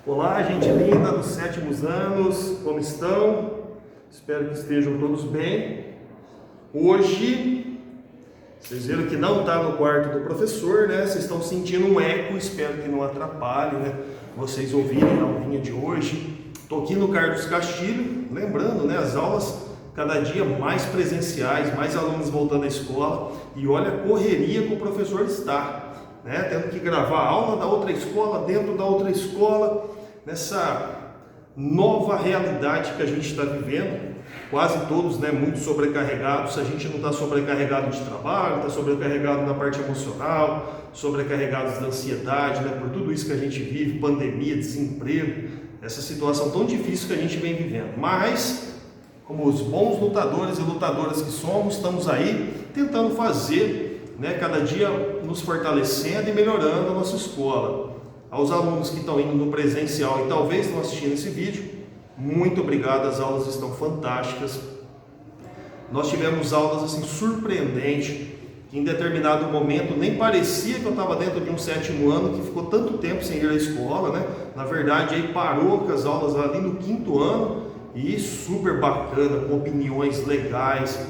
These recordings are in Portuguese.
Olá, gente linda dos sétimos anos, como estão? Espero que estejam todos bem. Hoje, vocês viram que não está no quarto do professor, né? Vocês estão sentindo um eco, espero que não atrapalhe, né? Vocês ouvirem a aulinha de hoje. Estou aqui no Carlos Castilho, lembrando, né? As aulas cada dia mais presenciais, mais alunos voltando à escola. E olha a correria que o professor está, né? Tendo que gravar a aula da outra escola, dentro da outra escola, nessa nova realidade que a gente está vivendo, quase todos, né, muito sobrecarregados. Se a gente não está sobrecarregado de trabalho, está sobrecarregado na parte emocional, sobrecarregados da ansiedade, né, por tudo isso que a gente vive, pandemia, desemprego, essa situação tão difícil que a gente vem vivendo. Mas, como os bons lutadores e lutadoras que somos, estamos aí tentando fazer, né, cada dia nos fortalecendo e melhorando a nossa escola. Aos alunos que estão indo no presencial e talvez estão assistindo esse vídeo, muito obrigado, as aulas estão fantásticas. Nós tivemos aulas assim surpreendentes, que em determinado momento nem parecia que eu estava dentro de um sétimo ano, que ficou tanto tempo sem ir à escola, né? Na verdade aí parou com as aulas ali no quinto ano, e super bacana, com opiniões legais.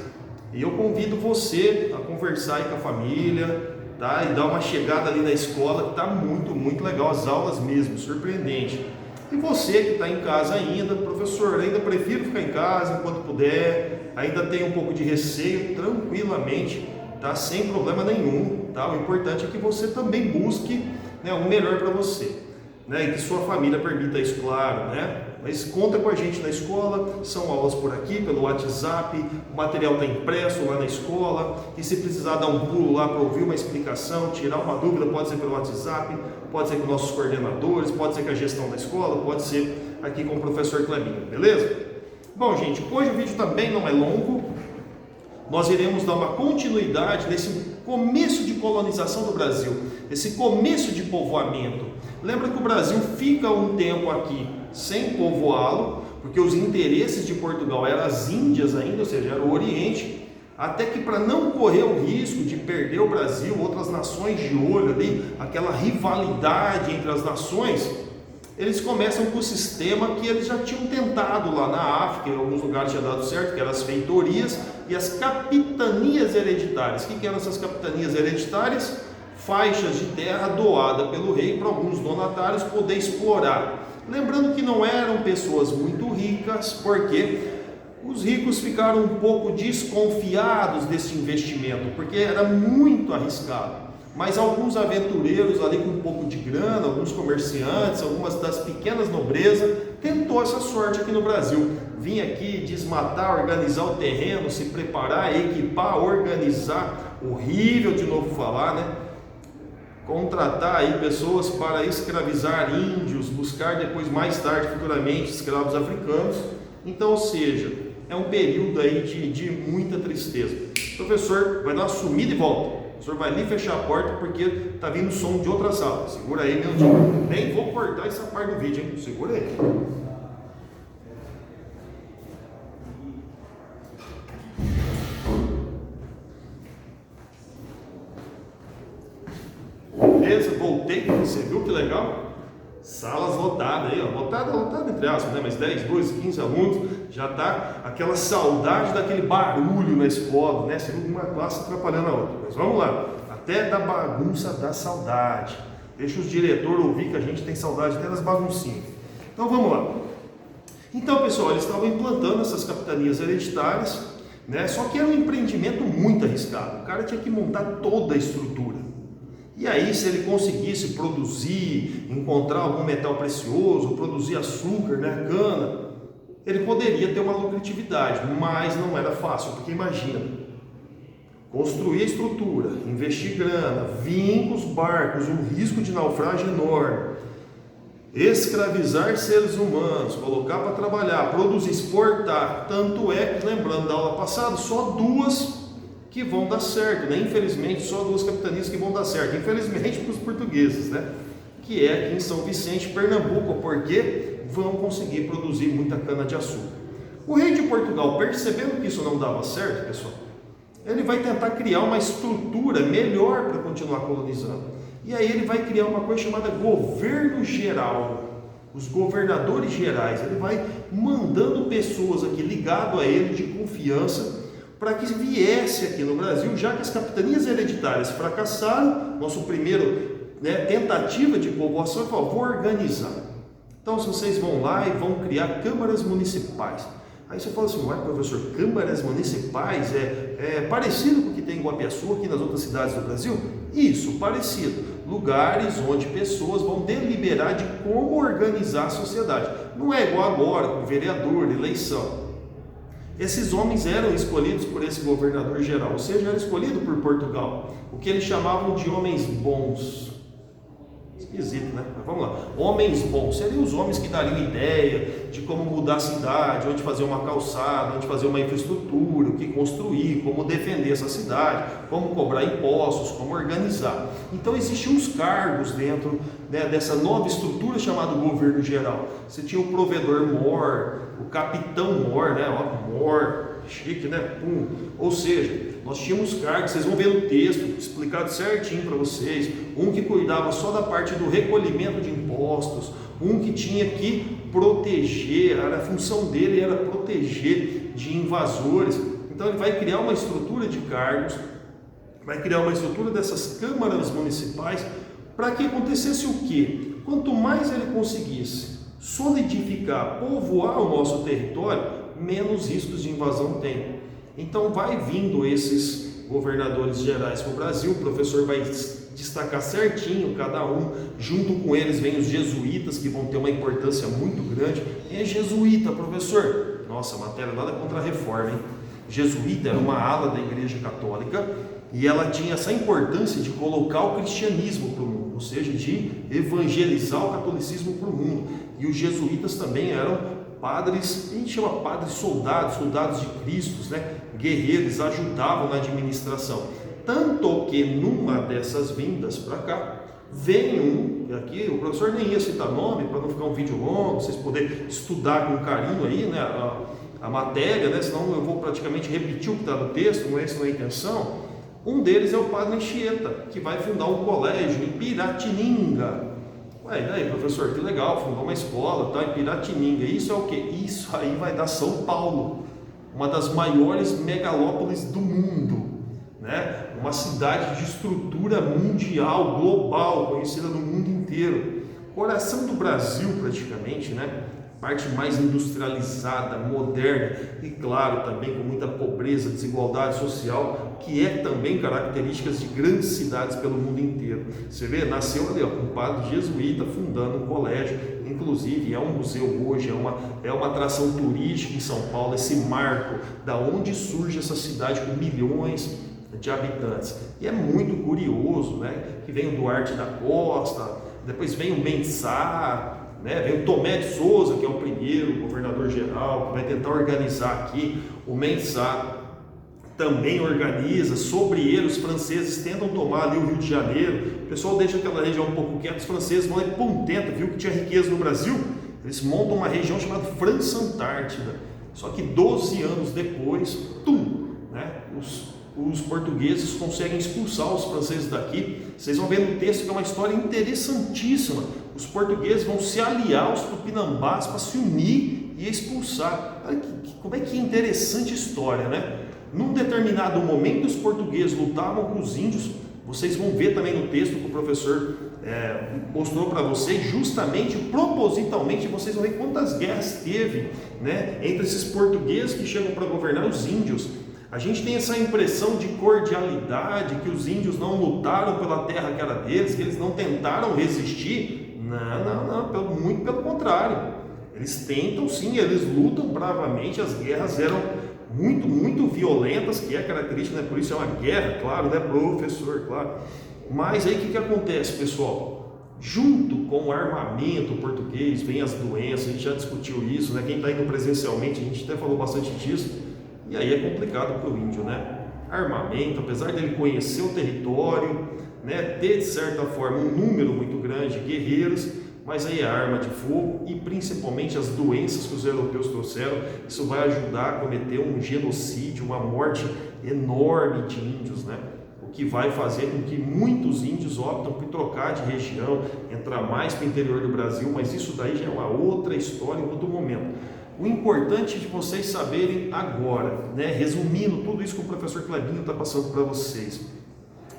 E eu convido você a conversar aí com a família, tá? E dar uma chegada ali na escola, que está muito legal, as aulas mesmo, surpreendente. E você que está em casa ainda, professor, ainda prefiro ficar em casa enquanto puder, ainda tem um pouco de receio, tranquilamente, tá? Sem problema nenhum, tá? O importante é que você também busque, né, o melhor para você, né? E que sua família permita isso, claro, né? Mas conta com a gente na escola, são aulas por aqui, pelo WhatsApp, o material está impresso lá na escola, e se precisar dar um pulo lá para ouvir uma explicação, tirar uma dúvida, pode ser pelo WhatsApp, pode ser com nossos coordenadores, pode ser com a gestão da escola, pode ser aqui com o professor Clebinho, beleza? Bom, gente, hoje o vídeo também não é longo, nós iremos dar uma continuidade nesse começo de colonização do Brasil, esse começo de povoamento. Lembra que o Brasil fica um tempo aqui sem povoá-lo, porque os interesses de Portugal eram as Índias ainda, ou seja, era o Oriente, até que para não correr o risco de perder o Brasil, outras nações de olho ali, aquela rivalidade entre as nações, eles começam com o sistema que eles já tinham tentado lá na África, em alguns lugares tinha dado certo, que eram as feitorias e as capitanias hereditárias. O que eram essas capitanias hereditárias? Faixas de terra doada pelo rei para alguns donatários poder explorar. Lembrando que não eram pessoas muito ricas, porque os ricos ficaram um pouco desconfiados desse investimento, porque era muito arriscado. Mas alguns aventureiros ali com um pouco de grana, alguns comerciantes, algumas das pequenas nobrezas, tentou essa sorte aqui no Brasil. Vim aqui desmatar, organizar o terreno, se preparar, equipar, organizar, horrível de novo falar, né? Contratar aí pessoas para escravizar índios, buscar depois, mais tarde, futuramente, escravos africanos. Então, ou seja, é um período aí de muita tristeza. O professor vai dar uma sumida e volta. O professor vai ali fechar a porta porque está vindo som de outra sala. Segura aí, meu Deus. Nem vou cortar essa parte do vídeo, hein? Segura aí. Beleza, voltei, você viu que legal? Salas lotadas aí, ó, lotada entre aspas, né? Mas 10, 12, 15 alunos, já tá aquela saudade daquele barulho na escola, né? Você viu uma classe atrapalhando a outra. Mas vamos lá, até da bagunça da saudade. Deixa os diretores ouvir que a gente tem saudade até das baguncinhas. Então vamos lá. Então, pessoal, eles estavam implantando essas capitanias hereditárias, né? Só que era um empreendimento muito arriscado. O cara tinha que montar toda a estrutura. E aí, se ele conseguisse produzir, encontrar algum metal precioso, produzir açúcar, né, cana, ele poderia ter uma lucratividade, mas não era fácil, porque imagina, construir a estrutura, investir grana, vir com os barcos, um risco de naufrágio enorme, escravizar seres humanos, colocar para trabalhar, produzir, exportar. Tanto é que, lembrando da aula passada, só duas que vão dar certo, né? Infelizmente, só duas capitanias que vão dar certo, infelizmente para os portugueses, né? Que é aqui em São Vicente, Pernambuco, porque vão conseguir produzir muita cana-de-açúcar. O rei de Portugal, percebendo que isso não dava certo, pessoal, ele vai tentar criar uma estrutura melhor para continuar colonizando. E aí ele vai criar uma coisa chamada governo geral. os governadores gerais, ele vai mandando pessoas aqui ligado a ele de confiança para que viesse aqui no Brasil, já que as capitanias hereditárias fracassaram, nosso primeiro tentativa de povoação, ele falou, vou organizar. Então, se vocês vão lá e vão criar câmaras municipais. Aí você fala assim, ué, professor, câmaras municipais é parecido com o que tem em Guapiaçu, aqui nas outras cidades do Brasil? Isso, parecido. Lugares onde pessoas vão deliberar de como organizar a sociedade. Não é igual agora, com vereador, eleição. Esses homens eram escolhidos por esse governador geral, ou seja, era escolhido por Portugal. O que eles chamavam de homens bons. Esquisito, né? Mas vamos lá. Homens bons seriam os homens que dariam ideia de como mudar a cidade, onde fazer uma calçada, onde fazer uma infraestrutura, o que construir, como defender essa cidade, como cobrar impostos, como organizar. Então existiam uns cargos dentro dessa nova estrutura chamada governo geral. Você tinha o provedor-mor, o capitão-mor, né? Mor, chique, né? Ou seja, nós tínhamos cargos, vocês vão ver no texto, explicado certinho para vocês, um que cuidava só da parte do recolhimento de impostos, um que tinha que proteger, a função dele era proteger de invasores. Então ele vai criar uma estrutura de cargos, vai criar uma estrutura dessas câmaras municipais, para que acontecesse o quê? Quanto mais ele conseguisse solidificar, povoar o nosso território, menos riscos de invasão tem. Então vai vindo esses governadores gerais para o Brasil, o professor vai destacar certinho cada um, junto com eles vem os jesuítas, que vão ter uma importância muito grande. Quem é jesuíta, professor? Nossa, matéria nada contra a reforma, hein? Jesuíta era uma ala da Igreja Católica e ela tinha essa importância de colocar o cristianismo para o mundo, ou seja, de evangelizar o catolicismo para o mundo. E os jesuítas também eram padres, a gente chama padres soldados de Cristo, né? Guerreiros, ajudavam na administração. Tanto que numa dessas vindas para cá, vem um, aqui o professor nem ia citar nome, para não ficar um vídeo longo, vocês poderem estudar com carinho aí, né, a matéria, né, senão eu vou praticamente repetir o que está no texto, não é essa a intenção. Um deles é o padre Anchieta, que vai fundar um colégio em Piratininga. Ué, e aí, professor, que legal, fundou uma escola, tá, em Piratininga. Isso é o quê? Isso aí vai dar São Paulo, uma das maiores megalópolis do mundo, né? Uma cidade de estrutura mundial, global, conhecida no mundo inteiro. Coração do Brasil, praticamente, né? Parte mais industrializada, moderna e, claro, também com muita pobreza, desigualdade social, que é também características de grandes cidades pelo mundo inteiro. Você vê, nasceu ali, ó, um padre jesuíta fundando um colégio, inclusive é um museu hoje, é uma atração turística em São Paulo, esse marco da onde surge essa cidade com milhões de habitantes. E é muito curioso, né, que vem o Duarte da Costa, depois vem o Mendes Sá, né? Vem o Tomé de Souza, que é o primeiro governador geral, que vai tentar organizar aqui. O Mendes Sá também organiza, sobre ele os franceses tentam tomar ali o Rio de Janeiro, o pessoal deixa aquela região um pouco quieta, os franceses vão lá e pum, tenta, viu que tinha riqueza no Brasil, eles montam uma região chamada França Antártida, só que 12 anos depois, né, os portugueses conseguem expulsar os franceses daqui. Vocês vão ver no texto que é uma história interessantíssima. Os portugueses vão se aliar aos tupinambás para se unir e expulsar. Olha como é que é interessante a história, né? Num determinado momento os portugueses lutavam com os índios. Vocês vão ver também no texto que o professor mostrou para vocês, justamente, propositalmente, vocês vão ver quantas guerras teve, né, entre esses portugueses que chegam para governar os índios. A gente tem essa impressão de cordialidade, que os índios não lutaram pela terra que era deles, que eles não tentaram resistir. Não, muito pelo contrário. Eles tentam sim, eles lutam bravamente, as guerras eram muito violentas, que é característica, né? Por isso é uma guerra, claro, né, professor, claro. Mas aí o que acontece, pessoal? Junto com o armamento português, vem as doenças, a gente já discutiu isso, né? Quem está indo presencialmente, a gente até falou bastante disso. E aí é complicado para o índio, né? Armamento, apesar dele conhecer o território, né, ter de certa forma um número muito grande de guerreiros, mas aí a arma de fogo e principalmente as doenças que os europeus trouxeram, isso vai ajudar a cometer um genocídio, uma morte enorme de índios, né? O o que vai fazer com que muitos índios optam por trocar de região, entrar mais para o interior do Brasil, mas isso daí já é uma outra história, em outro momento. O importante é de vocês saberem agora, né, resumindo tudo isso que o professor Clebinho está passando para vocês.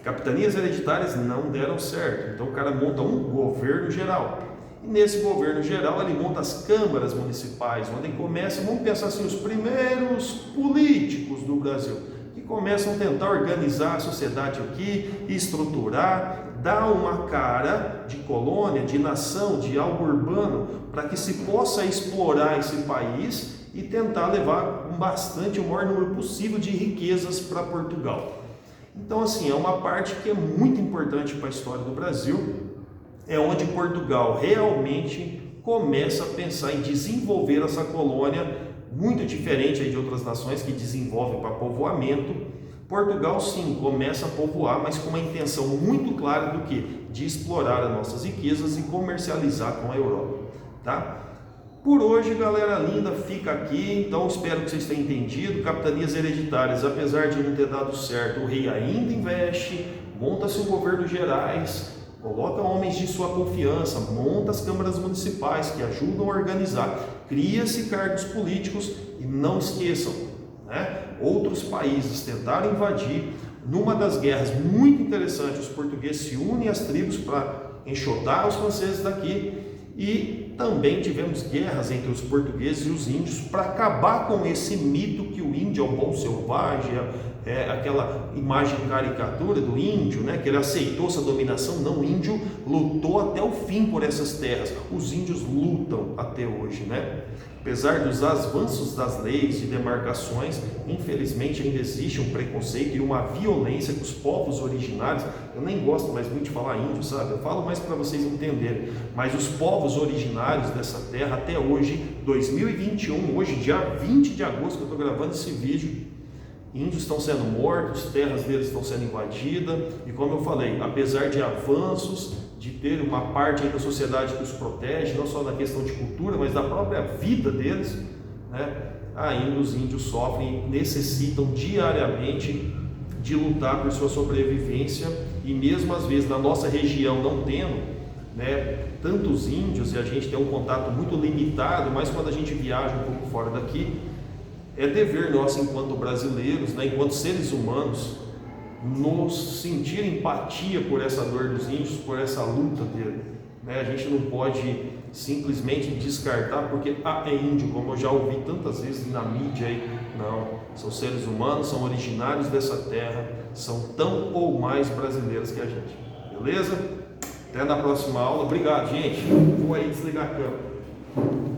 Capitanias hereditárias não deram certo, então o cara monta um governo geral. E nesse governo geral ele monta as câmaras municipais, onde começa, vamos pensar assim, os primeiros políticos do Brasil, que começam a tentar organizar a sociedade aqui, estruturar, dar uma cara de colônia, de nação, de algo urbano, para que se possa explorar esse país e tentar levar bastante, o maior número possível de riquezas para Portugal. Então assim, é uma parte que é muito importante para a história do Brasil, é onde Portugal realmente começa a pensar em desenvolver essa colônia, muito diferente aí de outras nações que desenvolvem para povoamento. Portugal sim, começa a povoar, mas com uma intenção muito clara do que? De explorar as nossas riquezas e comercializar com a Europa, tá? Por hoje, galera linda, fica aqui, então espero que vocês tenham entendido. Capitanias hereditárias, apesar de não ter dado certo, o rei ainda investe, monta-se um governo gerais, coloca homens de sua confiança, monta as câmaras municipais que ajudam a organizar, cria-se cargos políticos e não esqueçam, né? Outros países tentaram invadir. Numa das guerras muito interessante, os portugueses se unem às tribos para enxotar os franceses daqui, e também tivemos guerras entre os portugueses e os índios para acabar com esse mito que o índio é o bom selvagem, aquela imagem caricatura do índio, né, que ele aceitou essa dominação. Não, o índio lutou até o fim por essas terras. Os índios lutam até hoje, né? Apesar dos avanços das leis de demarcações, infelizmente ainda existe um preconceito e uma violência com os povos originários. Eu nem gosto mais muito de falar índio, sabe? Eu falo mais para vocês entenderem. Mas os povos originários dessa terra, até hoje, 2021, hoje dia 20 de agosto que eu estou gravando esse vídeo, índios estão sendo mortos, terras deles estão sendo invadidas, e como eu falei, apesar de avanços, de ter uma parte aí da sociedade que os protege, não só na questão de cultura, mas da própria vida deles, né, ainda os índios sofrem e necessitam diariamente de lutar por sua sobrevivência, e mesmo às vezes na nossa região não tendo, né, tantos índios, e a gente tem um contato muito limitado, mas quando a gente viaja um pouco fora daqui, é dever nosso enquanto brasileiros, né, enquanto seres humanos, nos sentir empatia por essa dor dos índios, por essa luta dele, né? A gente não pode simplesmente descartar porque é índio, como eu já ouvi tantas vezes na mídia aí. Não, são seres humanos, são originários dessa terra, são tão ou mais brasileiros que a gente, beleza? Até na próxima aula, obrigado gente, vou aí desligar a câmera.